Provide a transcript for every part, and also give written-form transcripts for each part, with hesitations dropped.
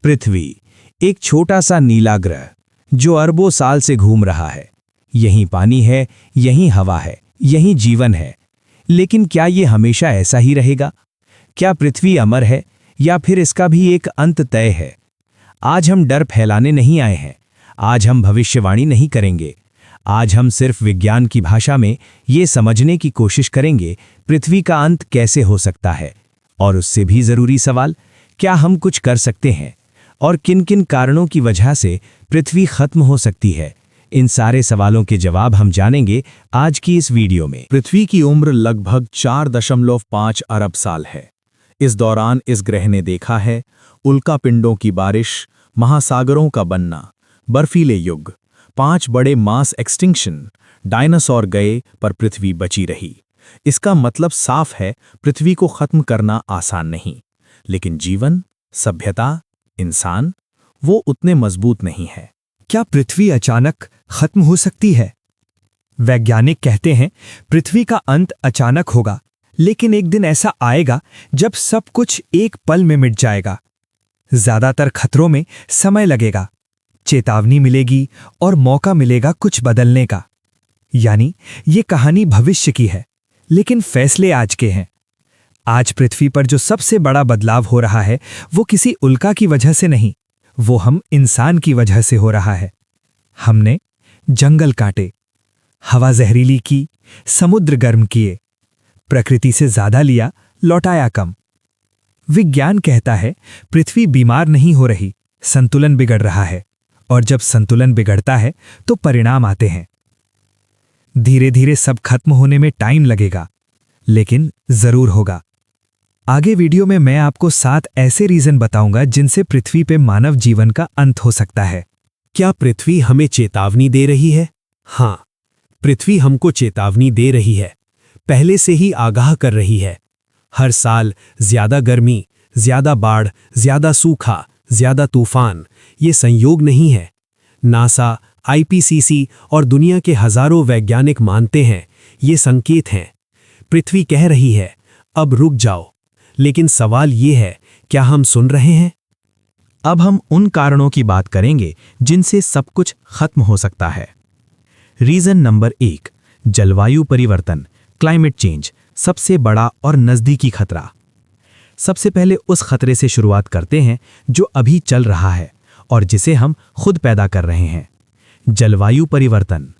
पृथ्वी एक छोटा सा नीला ग्रह जो अरबों साल से घूम रहा है। यहीं पानी है, यहीं हवा है, यहीं जीवन है। लेकिन क्या ये हमेशा ऐसा ही रहेगा? क्या पृथ्वी अमर है या फिर इसका भी एक अंत तय है? आज हम डर फैलाने नहीं आए हैं। आज हम भविष्यवाणी नहीं करेंगे। आज हम सिर्फ विज्ञान की भाषा में ये समझने की कोशिश करेंगे पृथ्वी का अंत कैसे हो सकता है। और उससे भी जरूरी सवाल, क्या हम कुछ कर सकते हैं और किन किन कारणों की वजह से पृथ्वी खत्म हो सकती है? इन सारे सवालों के जवाब हम जानेंगे आज की इस वीडियो में। पृथ्वी की उम्र लगभग 4.5 अरब साल है। इस दौरान इस ग्रह ने देखा है उल्कापिंडों की बारिश, महासागरों का बनना, बर्फीले युग, 5 बड़े मास एक्सटिंक्शन, डायनासोर गए पर पृथ्वी बची रही। इसका मतलब साफ है, पृथ्वी को खत्म करना आसान नहीं, लेकिन जीवन, सभ्यता, इंसान वो उतने मजबूत नहीं है। क्या पृथ्वी अचानक खत्म हो सकती है? वैज्ञानिक कहते हैं पृथ्वी का अंत अचानक होगा, लेकिन एक दिन ऐसा आएगा जब सब कुछ एक पल में मिट जाएगा। ज्यादातर खतरों में समय लगेगा, चेतावनी मिलेगी और मौका मिलेगा कुछ बदलने का। यानी ये कहानी भविष्य की है, लेकिन फैसले आज के हैं। आज पृथ्वी पर जो सबसे बड़ा बदलाव हो रहा है वो किसी उल्का की वजह से नहीं, वो हम इंसान की वजह से हो रहा है। हमने जंगल काटे, हवा जहरीली की, समुद्र गर्म किए, प्रकृति से ज्यादा लिया, लौटाया कम। विज्ञान कहता है पृथ्वी बीमार नहीं हो रही, संतुलन बिगड़ रहा है। और जब संतुलन बिगड़ता है तो परिणाम आते हैं। धीरे धीरे सब खत्म होने में टाइम लगेगा, लेकिन जरूर होगा। आगे वीडियो में मैं आपको 7 ऐसे रीजन बताऊंगा जिनसे पृथ्वी पे मानव जीवन का अंत हो सकता है। क्या पृथ्वी हमें चेतावनी दे रही है? हाँ, पृथ्वी हमको चेतावनी दे रही है, पहले से ही आगाह कर रही है। हर साल ज्यादा गर्मी, ज्यादा बाढ़, ज्यादा सूखा, ज्यादा तूफान ये संयोग नहीं है। नासा, आईपीसीसी और दुनिया के हजारों वैज्ञानिक मानते हैं ये संकेत हैं। पृथ्वी कह रही है अब रुक जाओ। लेकिन सवाल ये है, क्या हम सुन रहे हैं? अब हम उन कारणों की बात करेंगे जिनसे सब कुछ खत्म हो सकता है। रीजन नंबर 1, जलवायु परिवर्तन, क्लाइमेट चेंज, सबसे बड़ा और नजदीकी खतरा। सबसे पहले उस खतरे से शुरुआत करते हैं जो अभी चल रहा है और जिसे हम खुद पैदा कर रहे हैं। जलवायु परिवर्तन।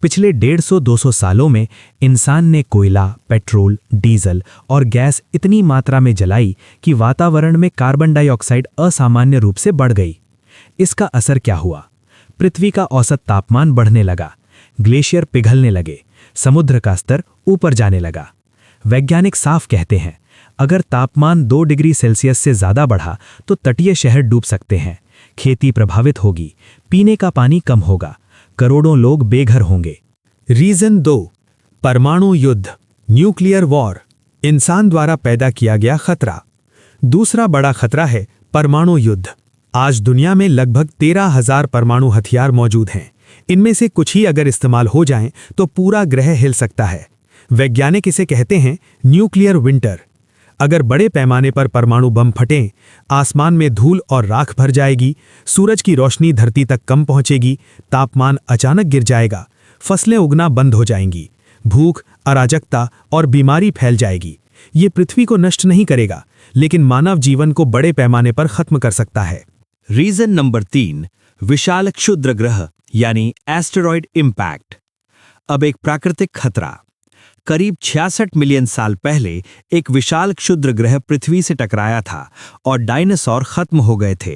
पिछले 150-200 सालों में इंसान ने कोयला, पेट्रोल, डीजल और गैस इतनी मात्रा में जलाई कि वातावरण में कार्बन डाइऑक्साइड असामान्य रूप से बढ़ गई। इसका असर क्या हुआ? पृथ्वी का औसत तापमान बढ़ने लगा, ग्लेशियर पिघलने लगे, समुद्र का स्तर ऊपर जाने लगा। वैज्ञानिक साफ कहते हैं अगर तापमान 2 डिग्री सेल्सियस से ज्यादा बढ़ा तो तटीय शहर डूब सकते हैं, खेती प्रभावित होगी, पीने का पानी कम होगा, करोड़ों लोग बेघर होंगे। रीजन 2, परमाणु युद्ध, न्यूक्लियर वॉर, इंसान द्वारा पैदा किया गया खतरा। दूसरा बड़ा खतरा है परमाणु युद्ध। आज दुनिया में लगभग 13,000 परमाणु हथियार मौजूद हैं। इनमें से कुछ ही अगर इस्तेमाल हो जाएं तो पूरा ग्रह हिल सकता है। वैज्ञानिक इसे कहते हैं न्यूक्लियर विंटर। अगर बड़े पैमाने पर परमाणु बम फटें, आसमान में धूल और राख भर जाएगी, सूरज की रोशनी धरती तक कम पहुंचेगी, तापमान अचानक गिर जाएगा, फसलें उगना बंद हो जाएंगी, भूख, अराजकता और बीमारी फैल जाएगी। ये पृथ्वी को नष्ट नहीं करेगा, लेकिन मानव जीवन को बड़े पैमाने पर खत्म कर सकता है। रीजन नंबर 3, विशाल क्षुद्र ग्रह यानी एस्टेरॉयड इम्पैक्ट। अब एक प्राकृतिक खतरा। करीब 66 मिलियन साल पहले एक विशाल क्षुद्र ग्रह पृथ्वी से टकराया था और डायनासोर खत्म हो गए थे।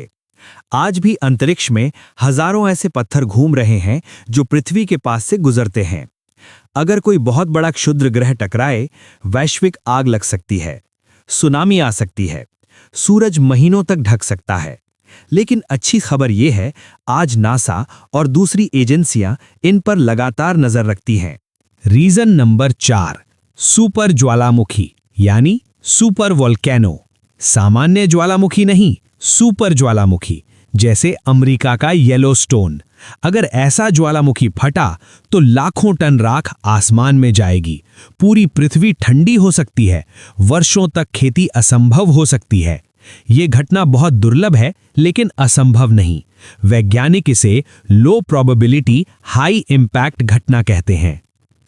आज भी अंतरिक्ष में हजारों ऐसे पत्थर घूम रहे हैं जो पृथ्वी के पास से गुजरते हैं। अगर कोई बहुत बड़ा क्षुद्र ग्रह टकराए, वैश्विक आग लग सकती है, सुनामी आ सकती है, सूरज महीनों तक ढक सकता है। लेकिन अच्छी खबर यह है, आज नासा और दूसरी एजेंसियां इन पर लगातार नजर रखती हैं। रीजन नंबर 4, सुपर ज्वालामुखी यानी सुपर वोल्केनो। सामान्य ज्वालामुखी नहीं, सुपर ज्वालामुखी, जैसे अमेरिका का येलोस्टोन। अगर ऐसा ज्वालामुखी फटा तो लाखों टन राख आसमान में जाएगी, पूरी पृथ्वी ठंडी हो सकती है, वर्षों तक खेती असंभव हो सकती है। ये घटना बहुत दुर्लभ है लेकिन असंभव नहीं। वैज्ञानिक इसे लो प्रोबेबिलिटी हाई इम्पैक्ट घटना कहते हैं।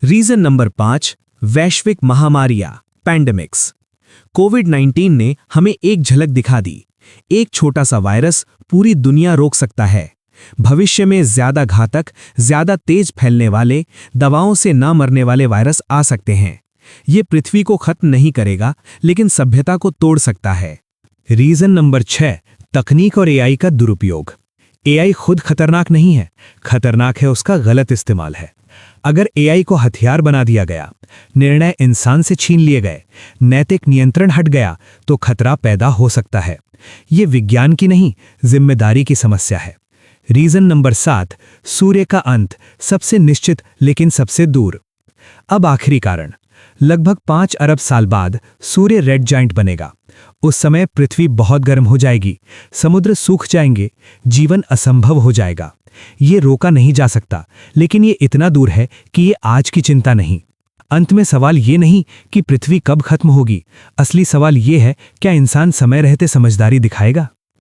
रीजन नंबर 5, वैश्विक महामारियां, पैंडेमिक्स। कोविड-19 ने हमें एक झलक दिखा दी। एक छोटा सा वायरस पूरी दुनिया रोक सकता है। भविष्य में ज्यादा घातक, ज्यादा तेज फैलने वाले, दवाओं से ना मरने वाले वायरस आ सकते हैं। ये पृथ्वी को खत्म नहीं करेगा, लेकिन सभ्यता को तोड़ सकता है। रीजन नंबर 6, तकनीक और एआई का दुरुपयोग। एआई खुद खतरनाक नहीं है, खतरनाक है उसका गलत इस्तेमाल है। अगर एआई को हथियार बना दिया गया, निर्णय इंसान से छीन लिए गए, नैतिक नियंत्रण हट गया, तो खतरा पैदा हो सकता है। ये विज्ञान की नहीं, जिम्मेदारी की समस्या है। रीजन नंबर 7, सूर्य का अंत, सबसे निश्चित लेकिन सबसे दूर। अब आखिरी कारण, लगभग 5 अरब साल बाद सूर्य रेड जाइंट बनेगा। उस समय पृथ्वी बहुत गर्म हो जाएगी, समुद्र सूख जाएंगे, जीवन असंभव हो जाएगा। ये रोका नहीं जा सकता, लेकिन ये इतना दूर है कि ये आज की चिंता नहीं। अंत में सवाल ये नहीं कि पृथ्वी कब खत्म होगी, असली सवाल ये है, क्या इंसान समय रहते समझदारी दिखाएगा।